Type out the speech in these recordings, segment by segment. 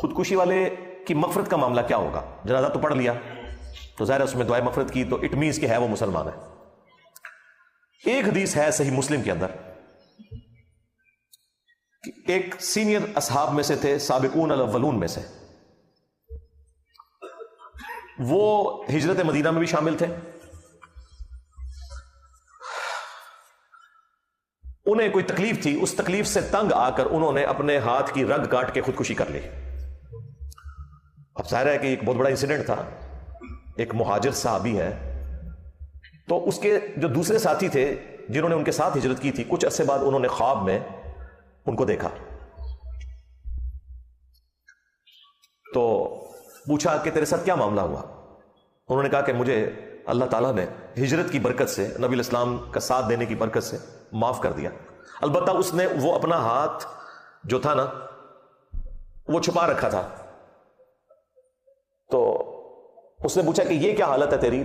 خودکشی والے کی مغفرت کا معاملہ کیا ہوگا؟ جنازہ تو پڑھ لیا تو ظاہر ہے اس میں دعائے مغفرت کی، تو اٹ مینس کہ ہے وہ مسلمان ہے۔ ایک حدیث ہے صحیح مسلم کے اندر کہ ایک سینئر اصحاب میں سے تھے، سابقون الاولون میں سے، وہ ہجرت مدینہ میں بھی شامل تھے۔ انہیں کوئی تکلیف تھی، اس تکلیف سے تنگ آ کر انہوں نے اپنے ہاتھ کی رگ کاٹ کے خودکشی کر لی۔ اب ظاہر ہے کہ ایک بہت بڑا انسیڈنٹ تھا، ایک مہاجر صحابی ہے، تو اس کے جو دوسرے ساتھی تھے جنہوں نے ان کے ساتھ ہجرت کی تھی، کچھ عرصے بعد انہوں نے خواب میں ان کو دیکھا، تو پوچھا کہ تیرے ساتھ کیا معاملہ ہوا؟ انہوں نے کہا کہ مجھے اللہ تعالیٰ نے ہجرت کی برکت سے، نبی الاسلام کا ساتھ دینے کی برکت سے معاف کر دیا۔ البتہ اس نے وہ اپنا ہاتھ جو تھا نا وہ چھپا رکھا تھا، تو اس نے پوچھا کہ یہ کیا حالت ہے تیری؟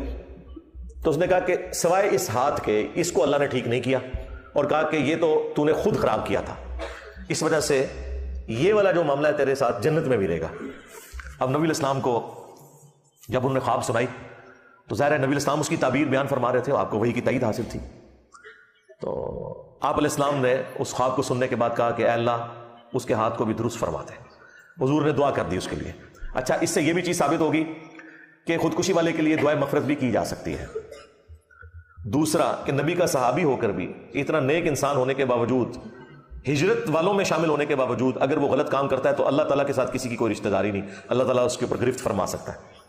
تو اس نے کہا کہ سوائے اس ہاتھ کے اس کو اللہ نے ٹھیک نہیں کیا، اور کہا کہ یہ تو نے خود خراب کیا تھا، اس وجہ سے یہ والا جو معاملہ ہے تیرے ساتھ جنت میں بھی رہے گا۔ اب نبی الاسلام کو جب انہوں نے خواب سنائی تو ظاہر ہے نبی الاسلام اس کی تعبیر بیان فرما رہے تھے، آپ کو وہی کی تائید حاصل تھی، تو آپ علیہ السلام نے اس خواب کو سننے کے بعد کہا کہ اے اللہ اس کے ہاتھ کو بھی درست فرما دے۔ حضور نے دعا کر دی اس کے لیے۔ اچھا، اس سے یہ بھی چیز ثابت ہوگی کہ خودکشی والے کے لیے دعائے مغفرت بھی کی جا سکتی ہے۔ دوسرا کہ نبی کا صحابی ہو کر بھی، اتنا نیک انسان ہونے کے باوجود، ہجرت والوں میں شامل ہونے کے باوجود، اگر وہ غلط کام کرتا ہے تو اللہ تعالیٰ کے ساتھ کسی کی کوئی رشتہ داری نہیں، اللہ تعالیٰ اس کے اوپر گرفت فرما سکتا ہے۔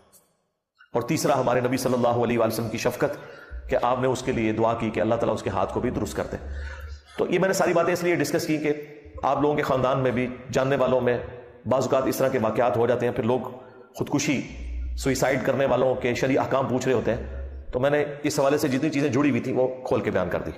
اور تیسرا ہمارے نبی صلی اللہ علیہ وآلہ وسلم کی شفقت کہ آپ نے اس کے لیے دعا کی کہ اللہ تعالیٰ اس کے ہاتھ کو بھی درست کر دے۔ تو یہ میں نے ساری باتیں اس لیے ڈسکس کی کہ آپ لوگوں کے خاندان میں بھی، جاننے والوں میں بعض اوقات اس طرح کے واقعات ہو جاتے ہیں، پھر لوگ خودکشی، سوئسائڈ کرنے والوں کے شرعی احکام پوچھ رہے ہوتے ہیں، تو میں نے اس حوالے سے جتنی چیزیں جڑی ہوئی تھیں وہ کھول کے بیان کر دی۔